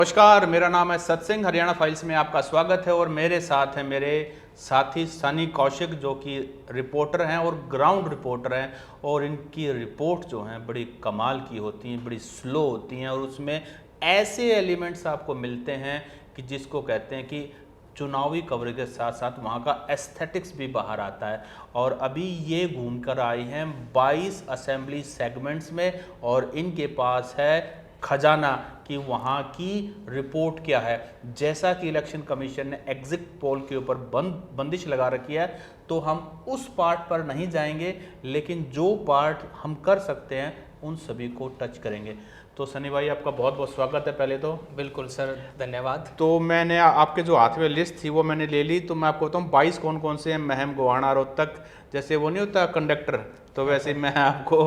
नमस्कार, मेरा नाम है सत्सिंह। हरियाणा फाइल्स में आपका स्वागत है और मेरे साथ हैं मेरे साथी सनी कौशिक, जो कि रिपोर्टर हैं और ग्राउंड रिपोर्टर हैं। और इनकी रिपोर्ट जो हैं बड़ी कमाल की होती हैं, बड़ी स्लो होती हैं और उसमें ऐसे एलिमेंट्स आपको मिलते हैं कि जिसको कहते हैं कि चुनावी कवरेज के साथ साथ वहाँ का एस्थेटिक्स भी बाहर आता है। और अभी ये घूम कर आई हैं 22 असेंबली सेगमेंट्स में और इनके पास है खजाना कि वहाँ की रिपोर्ट क्या है। जैसा कि इलेक्शन कमीशन ने एग्जिट पोल के ऊपर बंदिश लगा रखी है, तो हम उस पार्ट पर नहीं जाएंगे, लेकिन जो पार्ट हम कर सकते हैं उन सभी को टच करेंगे। तो सनी भाई, आपका बहुत बहुत स्वागत है। पहले तो बिल्कुल सर, धन्यवाद। तो मैंने आपके जो हाथ में लिस्ट थी वो मैंने ले ली, तो मैं आपको बताऊँ 22 कौन कौन से हैं। महम, गोहाना, रोहतक, जैसे वो नहीं होता कंडक्टर, तो वैसे मैं आपको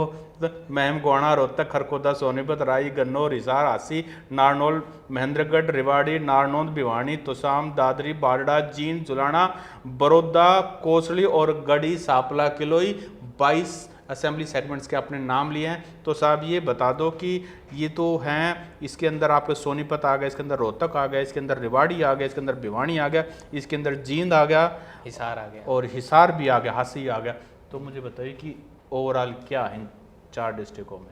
महम, गोहाना, रोहतक, खरखोदा, सोनीपत, राई, गन्नौर, हिसार, हांसी, नारनौल, महेंद्रगढ़, रेवाड़ी, नारनौंद, भिवानी, तोशाम, दादरी, बारडा, जींद, जुलाना, बड़ौदा, कोसली और गढ़ी, सांपला, किलोई, 22 असेंबली सेगमेंट्स के आपने नाम लिए हैं। तो साहब ये बता दो कि ये तो हैं, इसके अंदर आपके सोनीपत आ गया, इसके अंदर रोहतक आ गया, इसके अंदर रेवाड़ी आ गया, इसके अंदर भिवानी आ गया, इसके अंदर जींद आ गया, हिसार आ गया और हिसार भी आ गया, हांसी आ गया। तो मुझे बताइए कि ओवरऑल क्या है इन 4 डिस्ट्रिक्टों में।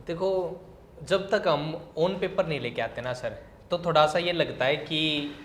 देखो, जब तक हम ऑन पेपर नहीं लेके आते ना सर, तो थोड़ा सा ये लगता है कि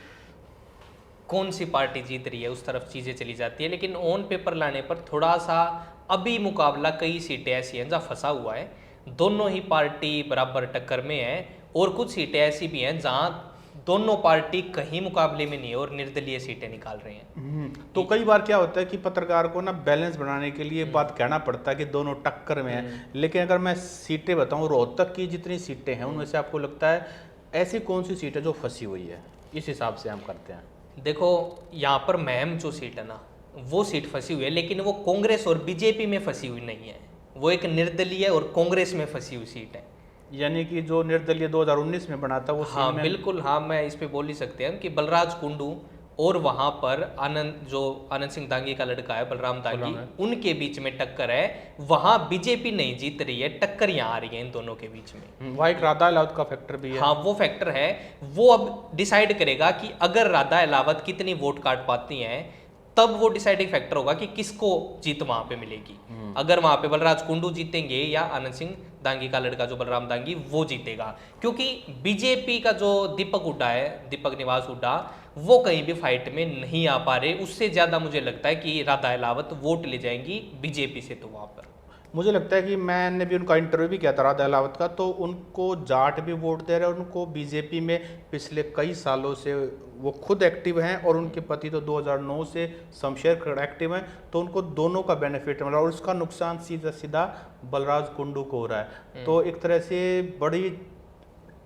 कौन सी पार्टी जीत रही है, उस तरफ चीज़ें चली जाती है। लेकिन ऑन पेपर लाने पर थोड़ा सा अभी मुकाबला, कई सीटें ऐसी हैं जहाँ फंसा हुआ है, दोनों ही पार्टी बराबर टक्कर में है। और कुछ सीटें ऐसी भी हैं जहाँ दोनों पार्टी कहीं मुकाबले में नहीं है और निर्दलीय सीटें निकाल रहे हैं। तो कई बार क्या होता है कि पत्रकार को ना बैलेंस बनाने के लिए बात कहना पड़ता है कि दोनों टक्कर में है। लेकिन अगर मैं सीटें बताऊं, रोहतक की जितनी सीटें हैं उनमें से आपको लगता है ऐसी कौन सी सीट है जो फंसी हुई है, इस हिसाब से हम करते हैं। देखो, यहाँ पर महम जो सीट है ना, वो सीट फंसी हुई है, लेकिन वो कांग्रेस और बीजेपी में फंसी हुई नहीं है। वो एक निर्दलीय और कांग्रेस में फंसी हुई सीट है। यानी कि जो निर्दलीय 2019 में बना था वो हाँ सीट में। बिल्कुल, हाँ, मैं इस पे बोल ही सकते हैं कि बलराज कुंडू और वहाँ पर आनंद सिंह दांगी का लड़का है बलराम दांगी, उनके बीच में टक्कर है। वहाँ बीजेपी नहीं जीत रही है, टक्कर यहाँ आ रही है इन दोनों के बीच में। वहाँ एक राधा अलाउद का फैक्टर भी है। हाँ, वो फैक्टर है। वो अब डिसाइड करेगा कि अगर राधा अलावत कितनी वोट काट पाती हैं, तब वो डिसाइडिंग फैक्टर होगा कि किसको जीत वहां पे मिलेगी। अगर वहां पे बलराज कुंडू जीतेंगे या आनंद सिंह दांगी का लड़का जो बलराम दांगी, वो जीतेगा। क्योंकि बीजेपी का जो दीपक हुड्डा है, दीपक निवास हुड्डा, वो कहीं भी फाइट में नहीं आ पा रहे। उससे ज्यादा मुझे लगता है कि राधा अलावत वोट ले जाएंगी बीजेपी से। तो वहां पर मुझे लगता है कि मैंने भी उनका इंटरव्यू भी किया था राधा अलावत का, तो उनको जाट भी वोट दे रहे हैं। उनको बीजेपी में पिछले कई सालों से वो खुद एक्टिव हैं और उनके पति तो 2009 से शमशेर खड़ एक्टिव हैं। तो उनको दोनों का बेनिफिट मिला और उसका नुकसान सीधा सीधा बलराज कुंडू को हो रहा है। तो एक तरह से बड़ी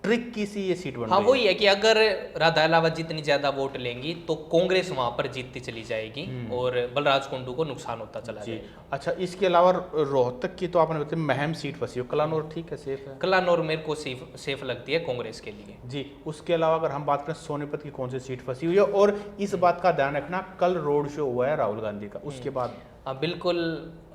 ट्रिक की सी ये सीट बन हाँ, रही वही है कि अगर राधा अलावत जितनी ज्यादा वोट लेंगी तो कांग्रेस वहां पर जीतती चली जाएगी और बलराज कुंडू को नुकसान होता चला जी। जाएगा। अच्छा, इसके अलावा रोहतक की तो आपने बताया महम सीट फंसी हो, कलानौर ठीक है, सेफ है। कलानौर मेरे को सेफ लगती है कांग्रेस के लिए। जी। उसके अलावा अगर हम बात करें सोनीपत की कौन सी सीट फंसी हुई है, और इस बात का ध्यान रखना कल रोड शो हुआ है राहुल गांधी का, उसके बाद हाँ बिल्कुल,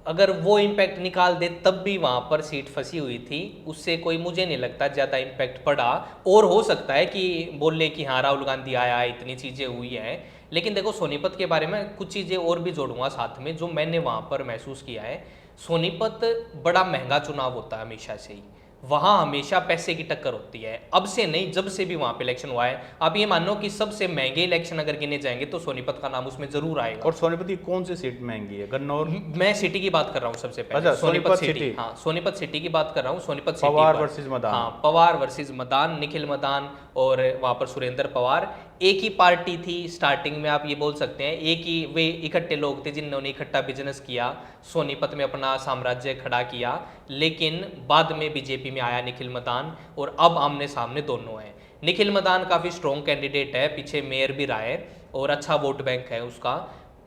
अगर वो इम्पैक्ट निकाल दे तब भी वहां पर सीट फंसी हुई थी, उससे कोई मुझे नहीं लगता ज़्यादा इम्पैक्ट पड़ा। और हो सकता है कि बोल ले कि हाँ राहुल गांधी आया है, इतनी चीज़ें हुई हैं। लेकिन देखो, सोनीपत के बारे में कुछ चीज़ें और भी जोड़ूंगा साथ में, जो मैंने वहाँ पर महसूस किया है। सोनीपत बड़ा महंगा चुनाव होता है हमेशा से ही, वहाँ हमेशा पैसे की टक्कर होती है। अब से नहीं, जब से भी वहाँ पे इलेक्शन हुआ है। आप ये मानो कि सबसे महंगे इलेक्शन अगर गिने जाएंगे तो सोनीपत का नाम उसमें जरूर आएगा। और सोनीपत की कौन सी सीट महंगी है, गन्नौर? मैं सिटी की बात कर रहा हूँ सबसे पहले। अच्छा, सोनीपत सिटी। हाँ, सोनीपत सिटी की बात कर रहा हूँ। सोनीपत सिटी पवार पर, वर्सेस मदान। हाँ, पवार वर्सेस मदान, निखिल मदान और वहाँ पर सुरेंद्र पवार। एक ही पार्टी थी स्टार्टिंग में, आप ये बोल सकते हैं। एक ही वे इकट्ठे लोग थे जिन्होंने इकट्ठा बिजनेस किया, सोनीपत में अपना साम्राज्य खड़ा किया। लेकिन बाद में बीजेपी में आया निखिल मदान और अब आमने सामने दोनों हैं। निखिल मदान काफ़ी स्ट्रॉन्ग कैंडिडेट है, पीछे मेयर भी रहा है और अच्छा वोट बैंक है उसका।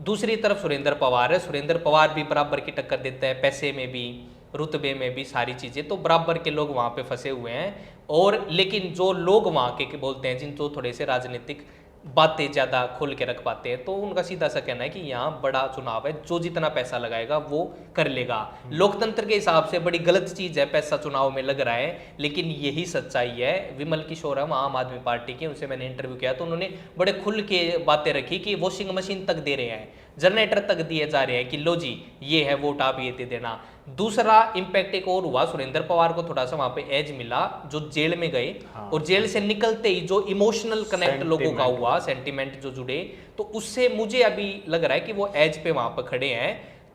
दूसरी तरफ सुरेंद्र पवार है। सुरेंद्र पवार भी बराबर की टक्कर देता है, पैसे में भी, रुतबे में भी, सारी चीज़ें। तो बराबर के लोग वहाँ पे फंसे हुए हैं। और लेकिन जो लोग वहाँ के बोलते हैं, जिनको थोड़े से राजनीतिक बातें ज़्यादा खोल के रख पाते हैं। तो उनका सीधा सा कहना है कि यहाँ बड़ा चुनाव है, जो जितना पैसा लगाएगा वो कर लेगा। लोकतंत्र के हिसाब से बड़ी गलत चीज़ है, पैसा चुनाव में लग रहा है, लेकिन यही सच्चाई है। विमल किशोर हम आम आदमी पार्टी के, उनसे मैंने इंटरव्यू किया तो उन्होंने बड़े खुल के बातें रखी कि वॉशिंग मशीन तक दे रहे हैं, जनरेटर तक दिए जा रहे हैं कि लो जी ये है वोट आप ये दे देना। दूसरा इम्पैक्ट एक और हुआ, सुरेंद्र पवार को थोड़ा सा वहां पे एज मिला जो जेल में गए। हाँ। और जेल से निकलते ही जो इमोशनल कनेक्ट लोगों का Sentiment। हुआ, सेंटिमेंट जो जुड़े, तो उससे मुझे अभी लग रहा है कि वो एज पे वहां पर खड़े हैं।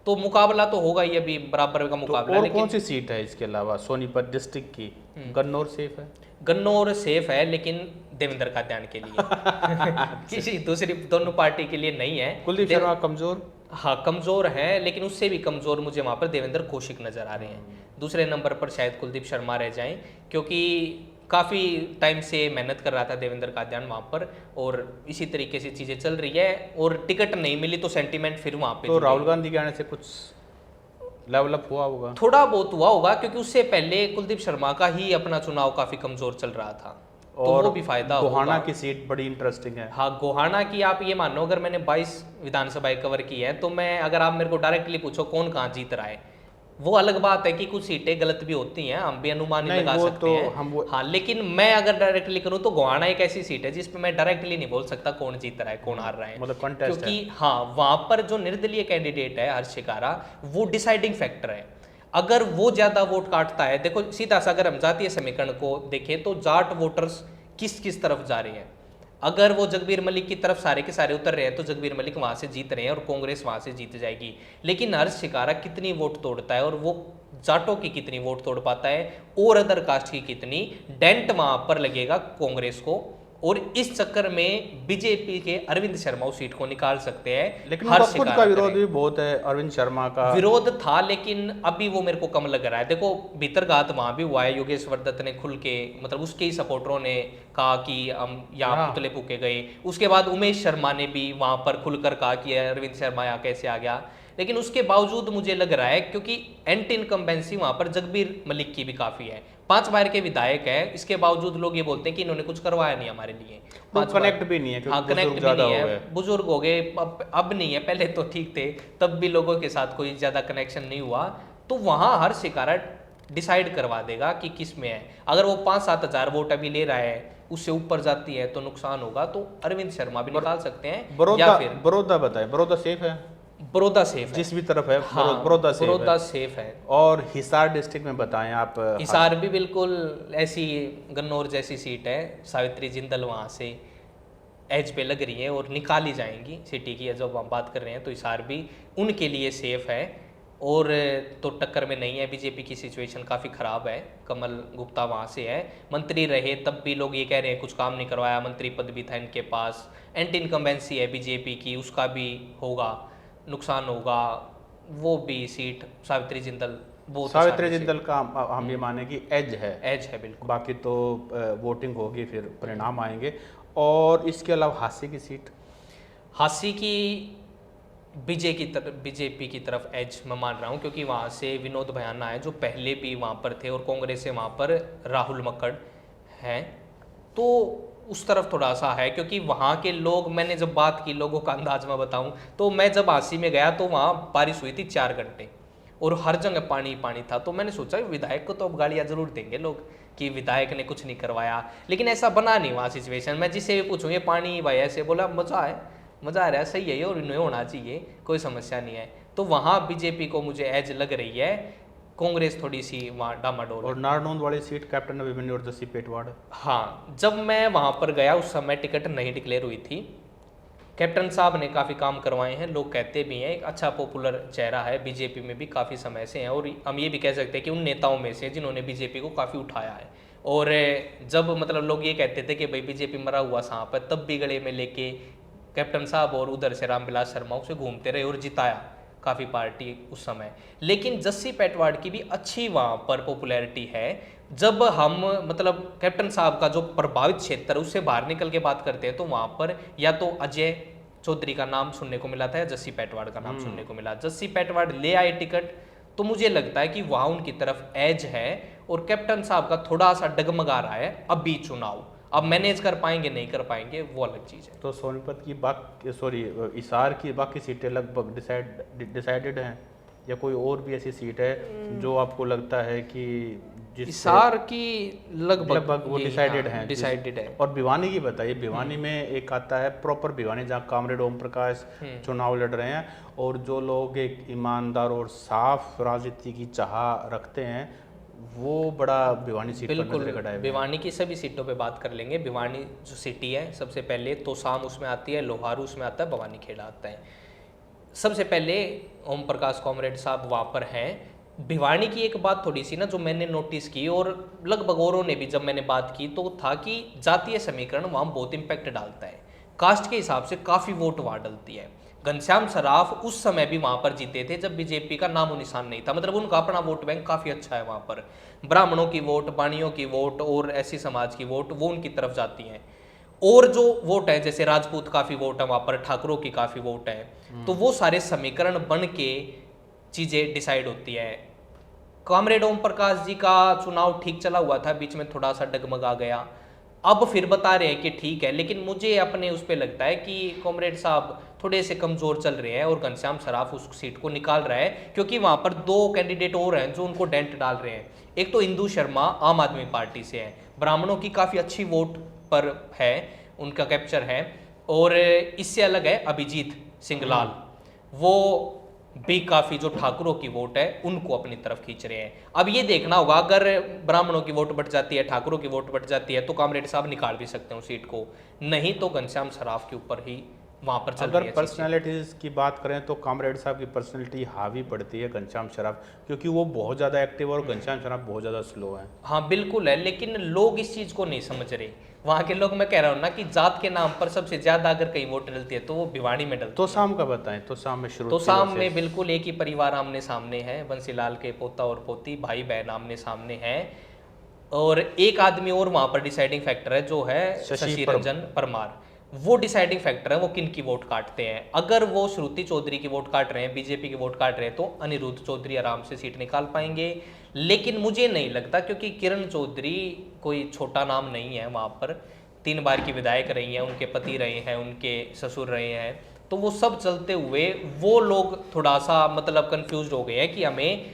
तो मुकाबला तो होगा ही, अभी बराबर का तो मुकाबला। और लेकिन कौन सी सीट है इसके अलावा सोनीपत डिस्ट्रिक्ट की? गन्नौर सेफ है? गन्नौर सेफ है, लेकिन देवेंद्र का ध्यान के लिए किसी दूसरी दोनों पार्टी के लिए नहीं है। कुलदीप शर्मा कमजोर? हाँ कमजोर है, लेकिन उससे भी कमजोर मुझे वहां पर देवेंद्र कौशिक नजर आ रहे हैं। दूसरे नंबर पर शायद कुलदीप शर्मा रह जाएं, क्योंकि काफी टाइम से मेहनत कर रहा था देवेंद्र कादियान वहां पर, और इसी तरीके से चीजें चल रही है। और टिकट नहीं मिली तो सेंटीमेंट फिर वहां पे तो राहुल गांधी के आने से कुछ लेवल अप हुआ होगा? थोड़ा बहुत हुआ होगा, क्योंकि उससे पहले कुलदीप शर्मा का ही अपना चुनाव काफी कमजोर चल रहा था, तो और वो भी फायदा गोहाना होगा। की सीट बड़ी इंटरेस्टिंग है। हाँ गोहाना की आप ये मानो, अगर मैंने 22 विधानसभाएं कवर की है, तो मैं अगर आप मेरे को डायरेक्टली पूछो कौन कहाँ जीत रहा है, वो अलग बात है कि कुछ सीटें गलत भी होती हैं, हम भी अनुमान नहीं लगा वो सकते तो हैं। हाँ लेकिन मैं अगर डायरेक्टली करूँ तो गोहाना एक ऐसी सीट है जिसपे मैं डायरेक्टली नहीं बोल सकता कौन जीत रहा है कौन हार रहा है, मतलब contest क्योंकि हाँ वहां पर जो निर्दलीय कैंडिडेट है हर्ष शिकारा, वो डिसाइडिंग फैक्टर है। अगर वो ज्यादा वोट काटता है, देखो सीधा सा अगर हम जातीय समीकरण को देखें तो जाट वोटर्स किस किस तरफ जा रहे हैं। अगर वो जगबीर मलिक की तरफ सारे के सारे उतर रहे हैं तो जगबीर मलिक वहां से जीत रहे हैं और कांग्रेस वहां से जीत जाएगी। लेकिन हर्ष शिकारा कितनी वोट तोड़ता है और वो जाटों की कितनी वोट तोड़ पाता है और अदर कास्ट की कितनी, डेंट वहां पर लगेगा कांग्रेस को। और इस चक्कर में बीजेपी के अरविंद शर्मा उस सीट को निकाल सकते हैं। लेकिन हर्ष उनका खुद का शिकारा विरोध करें। भी बहुत है अरविंद शर्मा का। विरोध था, लेकिन अभी वो मेरे को कम लग रहा है। देखो भीतरघात वहां भी हुआ है, योगेश्वर दत्त ने खुल के, मतलब उसके ही सपोर्टरों ने कहा कि हम यहाँ हाँ। पुतले फूके गए। उसके बाद उमेश शर्मा ने भी वहां पर खुलकर कहा कि अरविंद शर्मा यहाँ कैसे आ गया। लेकिन उसके बावजूद मुझे लग रहा है, क्योंकि एंटी इनकम्बेंसी वहां पर जगबीर मलिक की भी काफी है, 5 बार के विधायक है, इसके बावजूद लोग ये बोलते हैं कि इन्होंने कुछ करवाया नहीं हमारे लिए। तो कनेक्ट भी नहीं है, हाँ क्योंकि कनेक्ट बुजुर्ग भी ज्यादा नहीं हो है, गए। बुजुर्ग हो गए, अब नहीं है, पहले तो ठीक थे, तब भी लोगों के साथ कोई ज्यादा कनेक्शन नहीं हुआ। तो वहां हर शिकारा डिसाइड करवा देगा कि किस में है। अगर वो 5-7 हजार वोट अभी ले रहा है, उससे ऊपर जाती है तो नुकसान होगा, तो अरविंद शर्मा भी निकाल सकते हैं। या बड़ौदा, फिर बड़ौदा बताएं, बड़ौदा सेफ है? बड़ौदा सेफ है, जिस भी तरफ है हाँ बड़ौदा सेफ बड़ौदा है। सेफ है। और हिसार डिस्ट्रिक्ट में बताएं आप। हिसार भी बिल्कुल ऐसी गन्नौर जैसी सीट है, सावित्री जिंदल वहाँ से एज पे लग रही है और निकाली जाएंगी सिटी की, जब हम बात कर रहे हैं तो हिसार भी उनके लिए सेफ है। और तो टक्कर में नहीं है, बीजेपी की सिचुएशन काफ़ी ख़राब है, कमल गुप्ता वहाँ से है, मंत्री रहे तब भी लोग ये कह रहे हैं कुछ काम नहीं करवाया, मंत्री पद भी था इनके पास, एंटी इनकम्बेंसी है बीजेपी की, उसका भी होगा नुकसान होगा। वो भी सीट सावित्री जिंदल, वो सावित्री जिंदल का हम ये माने कि एज है, एज है बिल्कुल। बाकी तो वोटिंग होगी, फिर परिणाम आएंगे। और इसके अलावा हास्य की सीट? हास्य की बीजेपी की तरफ एज मैं मान रहा हूँ, क्योंकि वहाँ से विनोद भयाना है जो पहले भी वहाँ पर थे, और कांग्रेस से वहाँ पर राहुल मक्कड़ हैं, तो उस तरफ थोड़ा सा है। क्योंकि वहाँ के लोग, मैंने जब बात की लोगों का अंदाज मैं बताऊँ तो, मैं जब हांसी में गया तो वहाँ बारिश हुई थी 4 घंटे और हर जगह पानी पानी था। तो मैंने सोचा विधायक को तो अब गालियाँ जरूर देंगे लोग कि विधायक ने कुछ नहीं करवाया, लेकिन ऐसा बना नहीं वहाँ सिचुएशन। मैं जिससे भी पूछूँ ये पानी भाई ऐसे बोला, मज़ा है, मज़ा आ रहा है, सही है ये, और इन्हें होना चाहिए, कोई समस्या नहीं है। तो वहाँ बीजेपी को मुझे एज लग रही है, कांग्रेस थोड़ी सी वहाँ डामाडोल। और नारनौंद वाली सीट कैप्टन अभिमन्यु और जस्सी पेटवाड़? हाँ जब मैं वहाँ पर गया उस समय टिकट नहीं डिक्लेयर हुई थी। कैप्टन साहब ने काफ़ी काम करवाए हैं, लोग कहते भी हैं, एक अच्छा पॉपुलर चेहरा है, बीजेपी में भी काफ़ी समय से हैं, और हम ये भी कह सकते हैं कि उन नेताओं में से जिन्होंने बीजेपी को काफ़ी उठाया है। और जब मतलब लोग ये कहते थे कि भाई बीजेपी मरा हुआ सांप है, तब भी गले में लेके कैप्टन साहब और उधर से रामविलास शर्मा उसे घूमते रहे और जिताया काफ़ी पार्टी उस समय। लेकिन जस्सी पेटवाड़ की भी अच्छी वहाँ पर पॉपुलैरिटी है। जब हम मतलब कैप्टन साहब का जो प्रभावित क्षेत्र है उससे बाहर निकल के बात करते हैं तो वहाँ पर या तो अजय चौधरी का नाम सुनने को मिला था या जस्सी पेटवाड़ का नाम सुनने को मिला। जस्सी पेटवाड़ ले आए टिकट, तो मुझे लगता है कि वहाँ उनकी तरफ एज है, और कैप्टन साहब का थोड़ा सा डगमगा रहा है अभी चुनाव। अब मैनेज कर पाएंगे नहीं कर पाएंगे वो अलग चीज़ है। तो सोनीपत की हिसार की बाकी सीटें लगभग डिसाइडेड हैं, या कोई और भी ऐसी सीट है जो आपको लगता है कि हिसार की लगभग वो डिसाइडेड हैं? डिसाइडेड है। और भिवानी की बताइए, भिवानी में एक आता है प्रॉपर भिवानी, जहाँ कामरेड ओम प्रकाश चुनाव लड़ रहे हैं, और जो लोग एक ईमानदार और साफ राजनीति की चाह रखते हैं वो बड़ा भिवानी सीट पर नजर गड़ाए हुए हैं। भिवानी की सभी सीटों पे बात कर लेंगे। भिवानी जो सिटी है, सबसे पहले तोसाम उसमें आती है, लोहारू उसमें आता है, भवानी खेड़ा आता है। सबसे पहले ओम प्रकाश कॉमरेड साहब वहाँ पर हैं। भिवानी की एक बात थोड़ी सी ना जो मैंने नोटिस की, और लगभग औरों ने भी जब मैंने बात की, तो था कि जातीय समीकरण वहाँ बहुत इम्पैक्ट डालता है। कास्ट के हिसाब से काफ़ी वोट वहाँ डलती है। घनश्याम सराफ उस समय भी वहाँ पर जीते थे जब बीजेपी का नामो निशान नहीं था, मतलब उनका अपना वोट बैंक काफ़ी अच्छा है वहाँ पर। ब्राह्मणों की वोट, बाणियों की वोट और ऐसी समाज की वोट वो उनकी तरफ जाती हैं। और जो वोट है, जैसे राजपूत काफ़ी वोट है वहाँ पर, ठाकुरों की काफ़ी वोट है, तो वो सारे समीकरण बन के चीज़ें डिसाइड होती है। कॉमरेड ओम प्रकाश जी का चुनाव ठीक चला हुआ था, बीच में थोड़ा सा डगमगा गया, अब फिर बता रहे हैं कि ठीक है, लेकिन मुझे अपने उस पर लगता है कि कॉमरेड साहब थोड़े से कमज़ोर चल रहे हैं और घनश्याम सराफ उस सीट को निकाल रहा है, क्योंकि वहाँ पर दो कैंडिडेट और हैं जो उनको डेंट डाल रहे हैं। एक तो इंदू शर्मा आम आदमी पार्टी से है, ब्राह्मणों की काफ़ी अच्छी वोट पर है, उनका कैप्चर है, और इससे अलग है अभिजीत सिंगलाल, वो भी काफ़ी जो ठाकुरों की वोट है उनको अपनी तरफ खींच रहे हैं। अब ये देखना होगा, अगर ब्राह्मणों की वोट बढ़ जाती है, ठाकुरों की वोट बढ़ जाती है, तो कामरेड साहब निकाल भी सकते हैं उस सीट को, नहीं तो घनश्याम सराफ के ऊपर ही वहाँ पर चल रही अगर है। पर्सनैलिटीज़ की बात करें तो कामरेड साहब की पर्सनैलिटी हावी पड़ती है घनश्याम सराफ, क्योंकि वो बहुत ज़्यादा एक्टिव और घनश्याम सराफ बहुत ज़्यादा स्लो है। हाँ बिल्कुल है, लेकिन लोग इस चीज़ को नहीं समझ रहे। वहाँ के लोग, मैं कह रहा हूँ ना कि जात के नाम पर सबसे ज़्यादा अगर कहीं वोट डलती है तो वो भिवानी में डलती तो है। शाम का बताएं, तो शाम में शुरू तो शाम में बिल्कुल एक ही परिवार आमने सामने है, बंसीलाल के पोता और पोती, भाई बहन आमने सामने हैं, और एक आदमी और वहाँ पर डिसाइडिंग फैक्टर है जो है शशि रंजन परमार। वो डिसाइडिंग फैक्टर है, वो किन की वोट काटते हैं। अगर वो श्रुति चौधरी की वोट काट रहे हैं, बीजेपी की वोट काट रहे हैं, तो अनिरुद्ध चौधरी आराम से सीट निकाल पाएंगे। लेकिन मुझे नहीं लगता, क्योंकि किरण चौधरी कोई छोटा नाम नहीं है, वहाँ पर 3 बार की विधायक रही हैं, उनके पति रहे हैं, उनके ससुर रहे हैं, तो वो सब चलते हुए वो लोग थोड़ा सा मतलब कंफ्यूज हो गए हैं कि हमें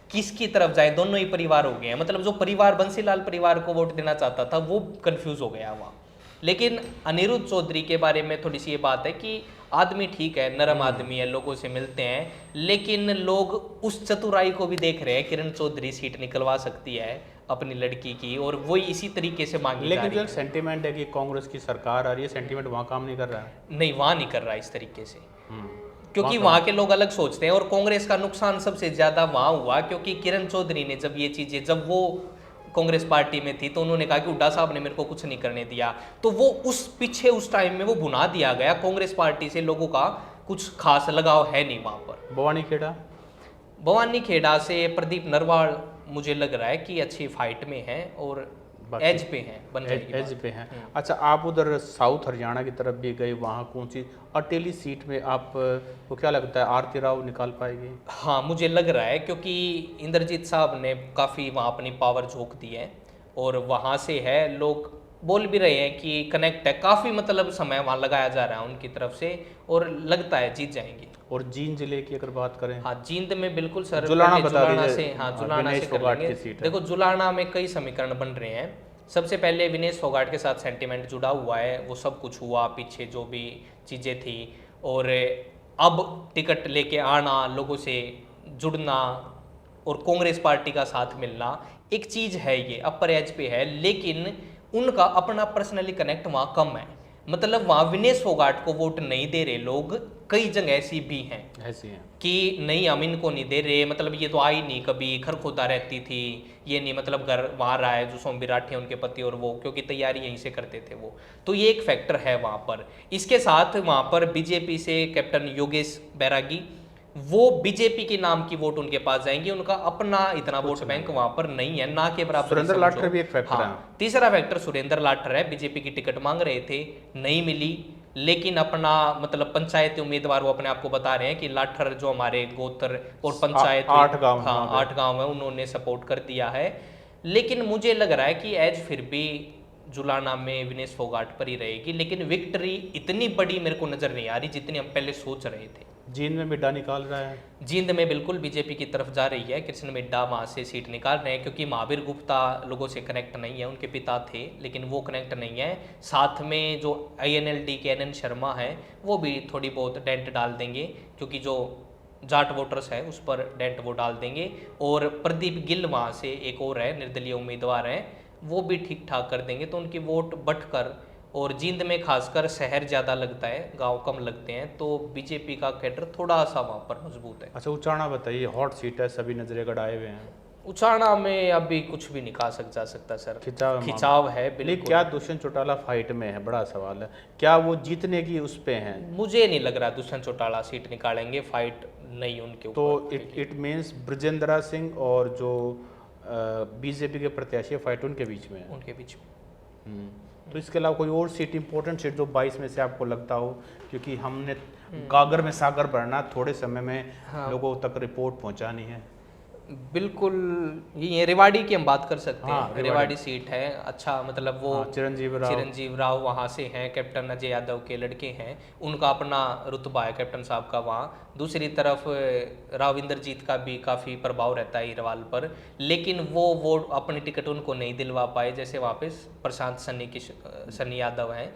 किसकी तरफ जाए। दोनों ही परिवार हो गए हैं, मतलब जो परिवार बंसीलाल परिवार को वोट देना चाहता था वो कंफ्यूज हो गया वहाँ। लेकिन अनिरुद्ध चौधरी के बारे में थोड़ी सी ये बात है कि आदमी ठीक है, नरम आदमी है, लोगों से मिलते हैं, लेकिन लोग उस चतुराई को भी देख रहे हैं। किरण चौधरी सीट निकलवा सकती है अपनी लड़की की, और वही इसी तरीके से मांगी जा रही है। लेकिन जो एक सेंटीमेंट है कि कांग्रेस की सरकार आ रही है, सेंटीमेंट वहाँ काम नहीं कर रहा है। नहीं, वहाँ नहीं कर रहा इस तरीके से, क्योंकि वहाँ के लोग अलग सोचते हैं। और कांग्रेस का नुकसान सबसे ज़्यादा वहाँ हुआ क्योंकि किरण चौधरी ने जब ये चीज़ें, जब वो कांग्रेस पार्टी में थी तो उन्होंने कहा कि हुड्डा साहब ने मेरे को कुछ नहीं करने दिया, तो वो उस पीछे उस टाइम में वो भुना दिया गया। कांग्रेस पार्टी से लोगों का कुछ खास लगाव है नहीं वहाँ पर। भवानी खेड़ा से प्रदीप नरवाल मुझे लग रहा है कि अच्छी फाइट में है और एज पे हैं, बन जाएगी एज पे हैं। अच्छा, आप उधर साउथ हरियाणा की तरफ भी गए, वहाँ कौन सी अटेली सीट में आप को क्या लगता है आरती राव निकाल पाएगी? हाँ, मुझे लग रहा है, क्योंकि इंद्रजीत साहब ने काफ़ी वहाँ अपनी पावर झोंक दी है, और वहाँ से है, लोग बोल भी रहे हैं कि कनेक्ट है, काफ़ी मतलब समय वहाँ लगाया जा रहा है उनकी तरफ से, और लगता है जीत जाएंगे। और जींद जिले की अगर बात करें? हाँ, जींद में बिल्कुल सर, जुलाना से, हाँ जुलाना से कर लेंगे। देखो, जुलाना में कई समीकरण बन रहे हैं। सबसे पहले विनेश फोगाट के साथ सेंटिमेंट जुड़ा हुआ है, वो सब कुछ हुआ पीछे जो भी चीज़ें थी, और अब टिकट लेके आना, लोगों से जुड़ना और कांग्रेस पार्टी का साथ मिलना एक चीज़ है, ये अपर एज पे है, लेकिन उनका अपना पर्सनली कनेक्ट वहाँ कम है। मतलब वहाँ विनेश फोगाट को वोट नहीं दे रहे लोग, कई जगह ऐसी भी हैं कि नहीं हम इनको नहीं दे रहे, मतलब ये तो आई नहीं कभी, खरखोदा रहती थी, ये नहीं, मतलब घर वहाँ रहा है, जो सोम राठी उनके पति और वो, क्योंकि तैयारी यहीं से करते थे वो, तो ये एक फैक्टर है वहाँ पर। इसके साथ वहाँ पर बीजेपी से कैप्टन योगेश बैरागी, वो बीजेपी के नाम की वोट उनके पास जाएंगी, उनका अपना इतना वोट बैंक वहां पर नहीं है, ना के बराबर। सुरेंद्र लाठर भी एक फैक्टर है। तीसरा फैक्टर सुरेंद्र लाठर है, बीजेपी की टिकट मांग रहे थे, नहीं मिली, लेकिन अपना मतलब पंचायती उम्मीदवार वो अपने आप को बता रहे हैं कि लाठर जो हमारे गोत्र और पंचायत 8 गांव, हाँ 8 गांव है, उन्होंने सपोर्ट कर दिया है। लेकिन मुझे लग रहा है कि एज फिर भी जुलाना में विनेश फोगाट पर ही रहेगी, लेकिन विक्ट्री इतनी बड़ी मेरे को नज़र नहीं आ रही जितनी हम पहले सोच रहे थे। जींद में मिड्डा निकाल रहा है। जींद में बिल्कुल बीजेपी की तरफ जा रही है, कृष्ण मिड्डा वहाँ से सीट निकाल रहे हैं, क्योंकि महावीर गुप्ता लोगों से कनेक्ट नहीं है, उनके पिता थे लेकिन वो कनेक्ट नहीं है। साथ में जो INLD के NN शर्मा है वो भी थोड़ी बहुत डेंट डाल देंगे, क्योंकि जो जाट वोटर्स है उस पर डेंट वो डाल देंगे। और प्रदीप गिल वहाँ से एक और है, निर्दलीय उम्मीदवार हैं, वो भी ठीक ठाक कर देंगे, तो उनकी वोट बटकर। और जींद में खासकर शहर ज़्यादा लगता है, गांव कम लगते हैं, तो बीजेपी का कैडर थोड़ा सा वहाँ पर मजबूत है। अच्छा, उचाना बताइए, हॉट सीट है, सभी नजरें गड़ाए हुए हैं। उचाना में अभी कुछ भी निकाल जा सकता सर, खिंचाव है बिल्कुल। क्या दुष्यंत चौटाला फाइट में है, बड़ा सवाल है, क्या वो जीतने की उस पे हैं? मुझे नहीं लग रहा दुष्यंत चौटाला सीट निकालेंगे, फाइट नहीं उनके ऊपर। तो इट मीन्स ब्रजेंद्रा सिंह और जो बीजेपी के प्रत्याशी फाइट उनके बीच में है। उनके बीच में। तो इसके अलावा कोई और सीट इंपॉर्टेंट सीट जो 22 में से आपको लगता हो, क्योंकि हमने गागर में सागर भरना, थोड़े समय में लोगों तक रिपोर्ट पहुंचानी है। बिल्कुल, ये रेवाड़ी की हम बात कर सकते हाँ, हैं। रेवाड़ी सीट है, अच्छा मतलब वो चिरंजीव राव वहाँ से हैं, कैप्टन अजय यादव के लड़के हैं, उनका अपना रुतबा है कैप्टन साहब का वहाँ। दूसरी तरफ राव इंद्रजीत का भी काफ़ी प्रभाव रहता है हीरवाल पर, लेकिन वो अपनी टिकट उनको नहीं दिलवा पाए। जैसे वहाँ पे प्रशांत सन्नी यादव हैं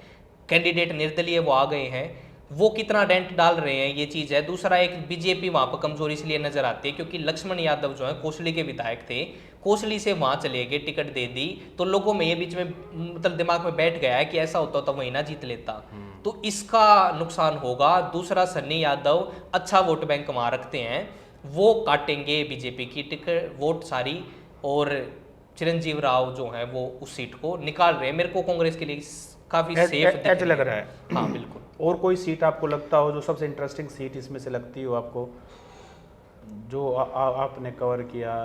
कैंडिडेट निर्दलीय, वो आ गए हैं, वो कितना डेंट डाल रहे हैं ये चीज़ है। दूसरा, एक बीजेपी वहाँ पर कमजोरी इसलिए नजर आती है क्योंकि लक्ष्मण यादव जो है कोसली के विधायक थे, कोसली से वहाँ चले गए, टिकट दे दी, तो लोगों में ये बीच में मतलब दिमाग में बैठ गया है कि ऐसा होता तो वही ना जीत लेता, तो इसका नुकसान होगा। दूसरा, सन्नी यादव अच्छा वोट बैंक वहाँ रखते हैं, वो काटेंगे बीजेपी की टिकट वोट सारी, और चिरंजीव राव जो है वो उस सीट को निकाल रहे हैं। मेरे को कांग्रेस के लिए काफी सेफ लग रहा है। हाँ बिल्कुल। और कोई सीट आपको लगता हो जो सबसे इंटरेस्टिंग सीट इसमें से लगती हो आपको, जो आपने कवर किया?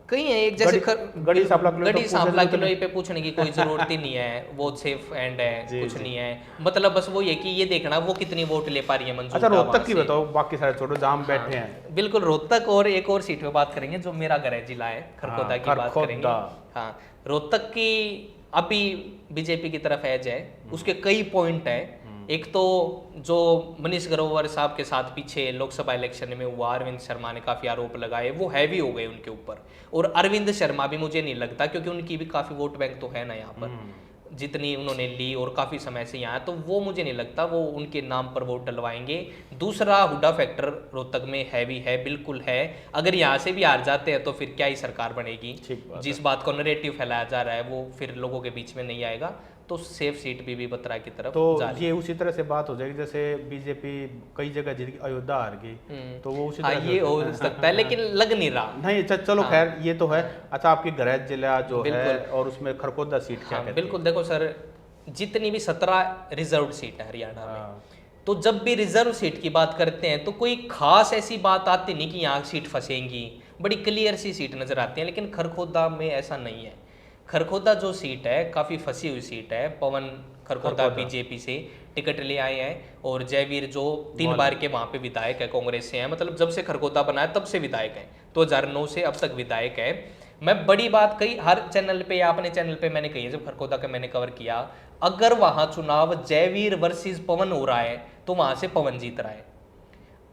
कहीं है एक, जैसे गढ़ी सांपला किलोई पे पूछने की कोई जरूरत ही नहीं है, वो सेफ एंड है, कुछ नहीं है, मतलब बस वो ये कि ये देखना वो कितनी वोट ले पा रही है मंजूर। अच्छा, रोहतक की बताओ, बाकी सारे छोड़ो जहाँ हम बैठे हैं। बिल्कुल, रोहतक और एक और सीट पे बात करेंगे जो मेरा घर है, जिला है खरगोदा की बात करेंगे। हाँ, रोहतक की अभी बीजेपी की तरफ एज है, उसके कई पॉइंट है। एक तो जो मनीष ग्रोवर साहब के साथ पीछे लोकसभा इलेक्शन में हुआ, अरविंद शर्मा ने काफ़ी आरोप लगाए, वो हैवी हो गए उनके ऊपर। और अरविंद शर्मा भी मुझे नहीं लगता, क्योंकि उनकी भी काफ़ी वोट बैंक तो है ना यहाँ पर, जितनी उन्होंने ली और काफ़ी समय से यहाँ, तो वो मुझे नहीं लगता वो उनके नाम पर वोट डलवाएंगे। दूसरा, हुड्डा फैक्टर रोहतक में हैवी है, बिल्कुल है। अगर यहाँ से भी हार जाते हैं तो फिर क्या ही सरकार बनेगी। जिस बात को नैरेटिव फैलाया जा रहा है वो फिर लोगों के बीच में नहीं आएगा, तो सेफ सीट भी बत्रा की तरफ तो जा रही। ये उसी तरह से बात हो जाएगी जैसे बीजेपी कई जगह जीत, अयोध्या हार गई, तो वो उसी तरह ये हो सकता है, लेकिन लग नहीं रहा। नहीं, चलो खैर, ये तो है। अच्छा, आपकी गृह जिला जो है और उसमें खरगोदा सीट क्या कहते हैं? बिल्कुल, देखो सर, जितनी भी 17 रिजर्व सीट है हरियाणा में, तो जब भी रिजर्व सीट की बात करते हैं तो कोई खास ऐसी बात आती नहीं कि यहाँ सीट फंसेंगी, बड़ी क्लियर सी सीट नजर आती है। लेकिन खरगोदा में ऐसा नहीं है। खरगोदा जो सीट है काफ़ी फंसी हुई सीट है। पवन खरगोदा बीजेपी से टिकट ले आए हैं, और जयवीर जो 3 बार के वहाँ पे विधायक है, कांग्रेस से हैं, मतलब जब से खरगोदा बना है तब से विधायक हैं, 2009 से अब तक विधायक है। मैं बड़ी बात कही हर चैनल पे या अपने चैनल पे मैंने कही है, जब खरगोदा का मैंने कवर किया, अगर वहाँ चुनाव जयवीर वर्सेस पवन हो रहा है तो वहाँ से पवन जीत रहा है,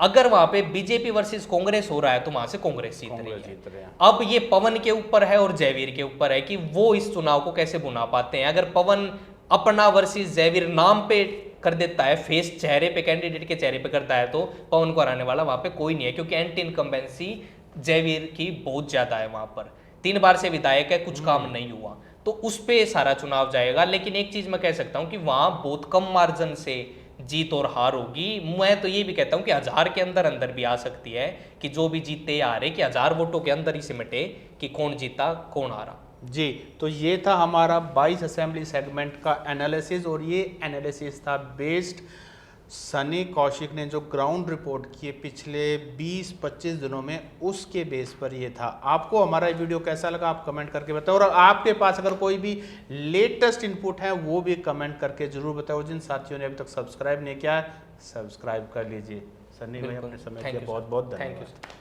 अगर वहां पे बीजेपी वर्सेस कांग्रेस हो रहा है तो वहां से कांग्रेस जीत रही है। अब ये पवन के ऊपर है और जयवीर के ऊपर है कि वो इस चुनाव को कैसे बुना पाते हैं। अगर पवन अपना वर्सेस जयवीर नाम पे कर देता है, फेस चेहरे पे, कैंडिडेट के चेहरे पे करता है, तो पवन को हराने वाला वहां पे कोई नहीं है, क्योंकि एंटी इनकम्बेंसी जयवीर की बहुत ज्यादा है। वहां पर 3 बार से विधायक है, कुछ काम नहीं हुआ, तो उस पे सारा चुनाव जाएगा। लेकिन एक चीज मैं कह सकता हूं कि वहां बहुत कम मार्जिन से जीत और हार होगी। मैं तो ये भी कहता हूं कि 1000 के अंदर भी आ सकती है, कि जो भी जीते या हारे, कि 1000 वोटों के अंदर ही सिमटे कि कौन जीता कौन हारा। जी, तो ये था हमारा 22 असेंबली सेगमेंट का एनालिसिस, और ये एनालिसिस था बेस्ड सनी कौशिक ने जो ग्राउंड रिपोर्ट किए पिछले 20-25 दिनों में, उसके बेस पर ये था। आपको हमारा ये वीडियो कैसा लगा आप कमेंट करके बताओ, और आपके पास अगर कोई भी लेटेस्ट इनपुट है वो भी कमेंट करके जरूर बताओ। जिन साथियों ने अभी तक सब्सक्राइब नहीं किया, सब्सक्राइब कर लीजिए। सनी भाई, अपने समय के लिए बहुत बहुत धन्यवाद।